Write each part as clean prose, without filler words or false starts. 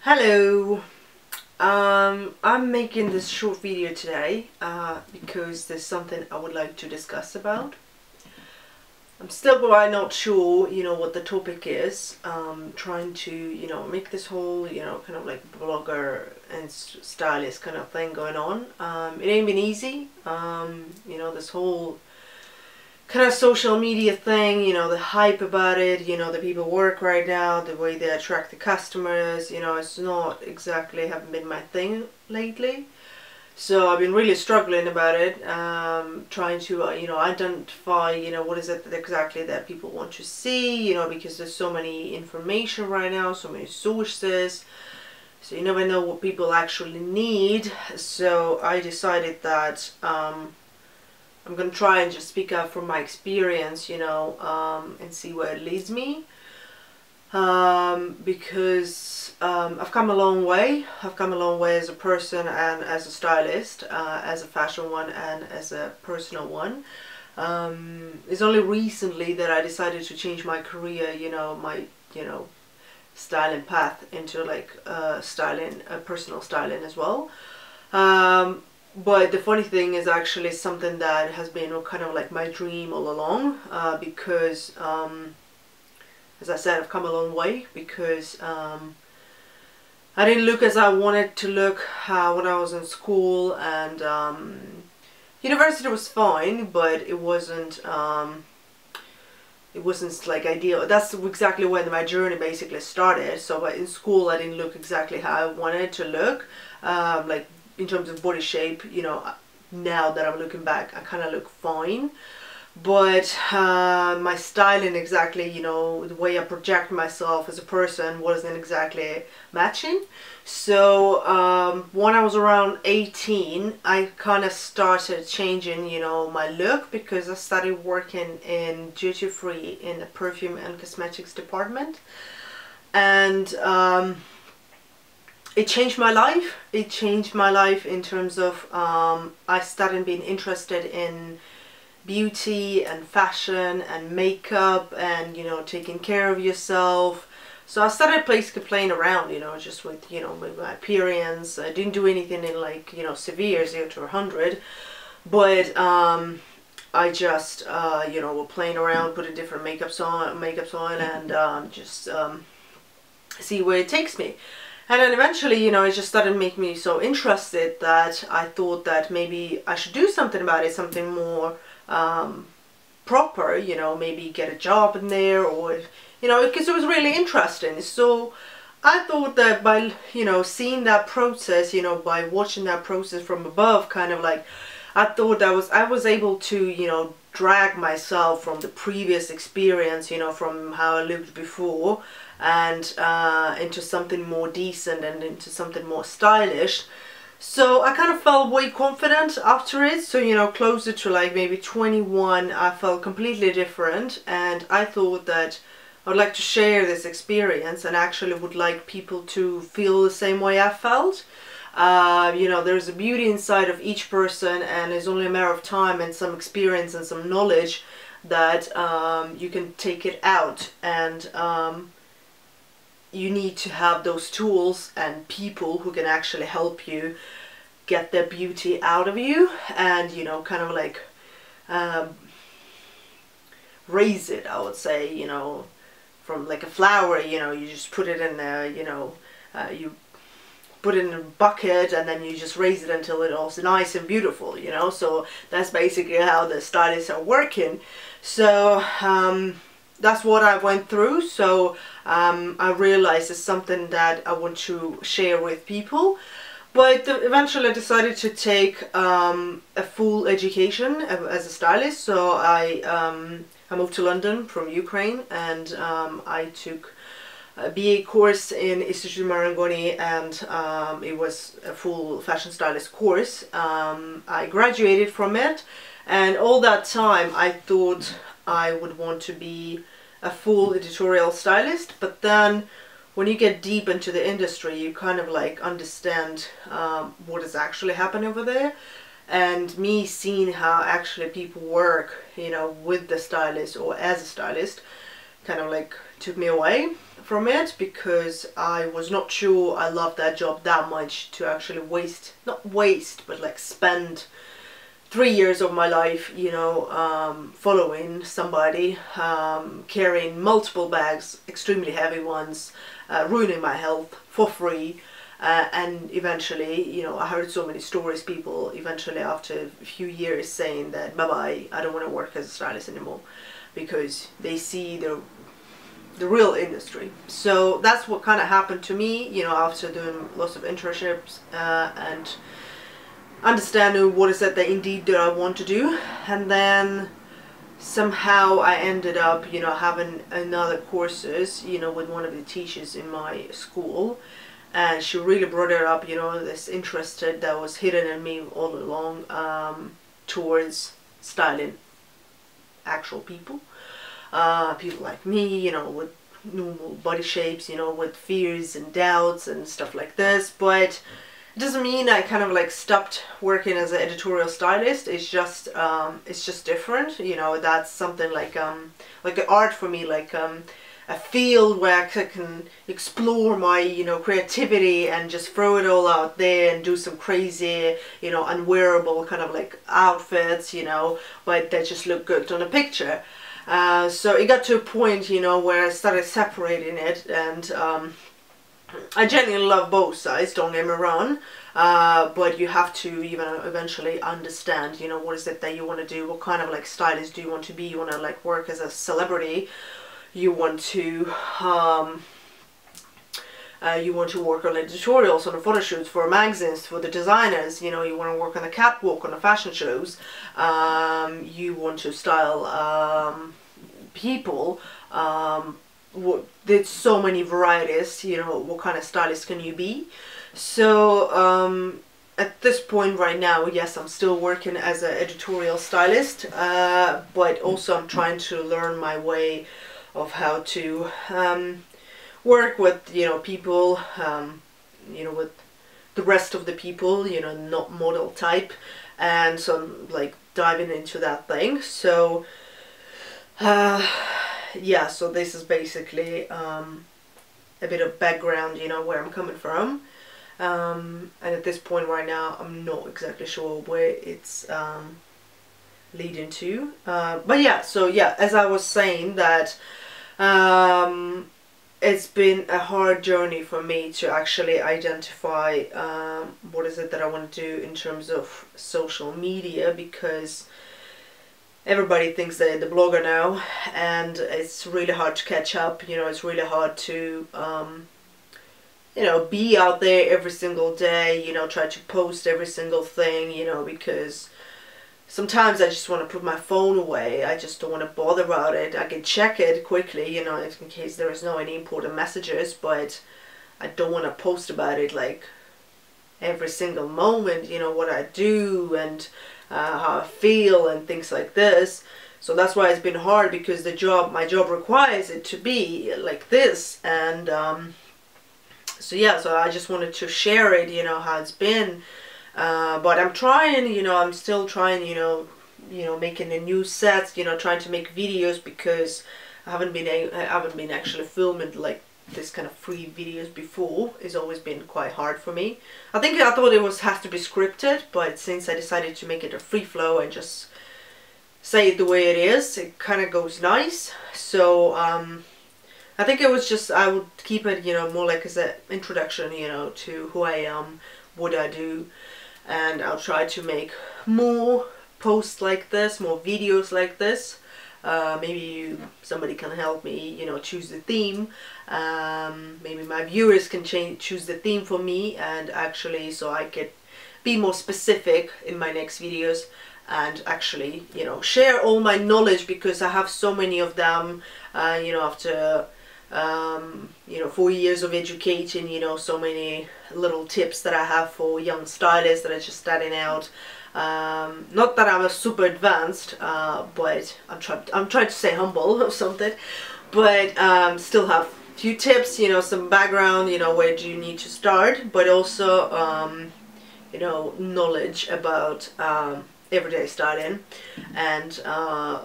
Hello. I'm making this short video today because there's something I would like to discuss about. I'm still quite not sure, what the topic is. Trying to, make this whole, kind of like blogger and stylist kind of thing going on. It ain't been easy. This whole kind of social media thing, the hype about it, the people work right now, the way they attract the customers, it's not exactly haven't been my thing lately. So I've been really struggling about it, trying to, identify, what is it that exactly that people want to see, because there's so many information right now, so many sources, so you never know what people actually need. So I decided that, I'm going to try and just speak out from my experience, and see where it leads me. Because I've come a long way. I've come a long way as a person and as a stylist, as a fashion one and as a personal one. It's only recently that I decided to change my career, my, styling path into like styling, personal styling as well. But the funny thing is actually something that has been kind of like my dream all along, because as I said, I've come a long way because I didn't look as I wanted to look when I was in school, and university was fine, but it wasn't like ideal. That's exactly when my journey basically started. So in school I didn't look exactly how I wanted to look, like in terms of body shape. Now that I'm looking back, I kind of look fine, but my styling exactly, the way I project myself as a person wasn't exactly matching. So when I was around 18, I kind of started changing, my look, because I started working in duty-free in the perfume and cosmetics department, and it changed my life. It changed my life in terms of I started being interested in beauty and fashion and makeup and, taking care of yourself. So I started playing around, just with, with my appearance. I didn't do anything in like, severe 0 to 100, but I just, playing around, putting different makeups on and just see where it takes me. And then eventually, it just started making me so interested that I thought that maybe I should do something about it, something more proper, maybe get a job in there, or, because it was really interesting. So I thought that by, seeing that process, by watching that process from above, kind of like, I thought that I was able to, drag myself from the previous experience, from how I looked before, and into something more decent and into something more stylish. So I kind of felt way confident after it. So, closer to like maybe 21, I felt completely different, and I thought that I would like to share this experience and actually would like people to feel the same way I felt. There's a beauty inside of each person, and it's only a matter of time and some experience and some knowledge that you can take it out, and you need to have those tools and people who can actually help you get the beauty out of you, and kind of like raise it, I would say, from like a flower. You just put it in there, you put it in a bucket and then you just raise it until it's nice and beautiful, so that's basically how the stylists are working. So that's what I went through. So I realized it's something that I want to share with people. But eventually I decided to take a full education as a stylist. So I moved to London from Ukraine, and I took a BA course in Institute Marangoni, and it was a full fashion stylist course. I graduated from it, and all that time I thought I would want to be a full editorial stylist. But then when you get deep into the industry, you kind of like understand what is actually happening over there. And me seeing how actually people work, with the stylist or as a stylist, kind of like took me away. from it because I was not sure I loved that job that much to actually not waste, but like spend 3 years of my life, you know, following somebody, carrying multiple bags, extremely heavy ones, ruining my health for free. And eventually, you know, I heard so many stories, people eventually after a few years saying that bye-bye, I don't want to work as a stylist anymore, because they see the real industry. So that's what kind of happened to me, you know, after doing lots of internships and understanding what is it that indeed that I want to do. And then somehow I ended up, you know, having another courses, you know, with one of the teachers in my school, and she really brought it up, you know, this interest that was hidden in me all along, towards styling actual people, people like me, you know, with normal body shapes, you know, with fears and doubts and stuff like this. But it doesn't mean I kind of like stopped working as an editorial stylist. It's just different, you know. That's something like an art for me, like a field where I can explore my, you know, creativity and just throw it all out there and do some crazy, you know, unwearable kind of like outfits, you know, but that just look good on a picture. So it got to a point, you know, where I started separating it, and I genuinely love both sides, don't get me wrong, but you have to even eventually understand, you know, what is it that you want to do, what kind of like stylist do you want to be. You want to like work as a celebrity, you want to work on editorials, on the photo shoots for magazines, for the designers, you know, you want to work on the catwalk, on the fashion shows, you want to style people, there's so many varieties, you know, what kind of stylist can you be? So at this point right now, yes, I'm still working as an editorial stylist, but also I'm trying to learn my way of how to work with, you know, people, you know, with the rest of the people, you know, not model type. And so I'm like diving into that thing. So yeah, so this is basically a bit of background, you know, where I'm coming from. And at this point right now, I'm not exactly sure where it's leading to. But yeah, so yeah, as I was saying that it's been a hard journey for me to actually identify what is it that I want to do in terms of social media, because everybody thinks they're the blogger now, and it's really hard to catch up, you know. It's really hard to you know, be out there every single day, you know, try to post every single thing, you know, because sometimes I just want to put my phone away. I just don't want to bother about it. I can check it quickly, you know, in case there is no any important messages, but I don't want to post about it like every single moment, you know, what I do and how I feel and things like this. So that's why it's been hard, because my job requires it to be like this. And so yeah, so I just wanted to share it, you know, how it's been. But I'm trying, you know, I'm still trying, you know, making a new set, you know, trying to make videos, because I haven't been actually filming like this kind of free videos before. It's always been quite hard for me. I thought it has to be scripted, but since I decided to make it a free flow and just say it the way it is, it kind of goes nice. So I think it was just, I would keep it, you know, more like as an introduction, you know, to who I am, what I do. And I'll try to make more posts like this, more videos like this. Maybe somebody can help me, you know, choose the theme. Maybe my viewers can choose the theme for me, and actually so I could be more specific in my next videos and actually, you know, share all my knowledge, because I have so many of them, you know, after you know, 4 years of educating, you know, so many little tips that I have for young stylists that are just starting out. Not that I'm a super advanced, but I'm trying to stay humble or something, but still have a few tips, you know, some background, you know, where do you need to start, but also you know, knowledge about everyday styling and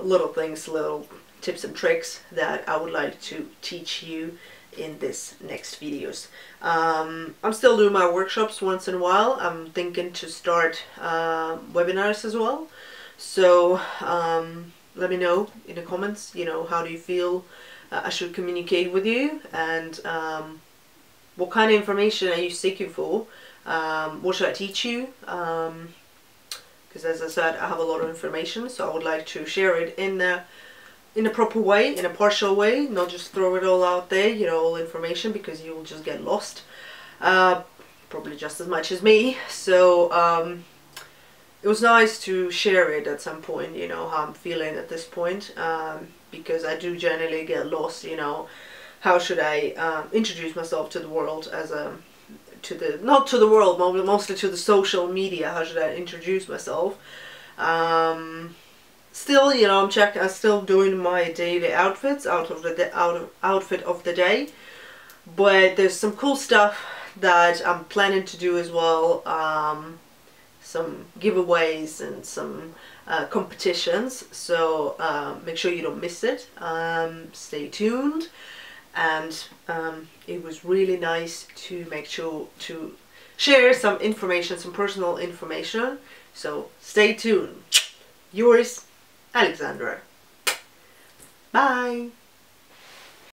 little things, little tips and tricks that I would like to teach you in this next videos. I'm still doing my workshops once in a while. I'm thinking to start webinars as well. So let me know in the comments, you know, how do you feel I should communicate with you, and what kind of information are you seeking for? What should I teach you? Because as I said, I have a lot of information, so I would like to share it in a proper way, in a partial way, not just throw it all out there, you know, all information, because you will just get lost, probably just as much as me. So it was nice to share it at some point, you know, how I'm feeling at this point, because I do generally get lost, you know, how should I introduce myself to the world as a, not to the world, mostly to the social media. How should I introduce myself? Still, you know, I'm still doing my daily outfits, outfit of the day, but there's some cool stuff that I'm planning to do as well. Some giveaways and some competitions, so make sure you don't miss it. Stay tuned. And it was really nice to make sure to share some information, some personal information. So stay tuned. Yours, Alexandra. Bye.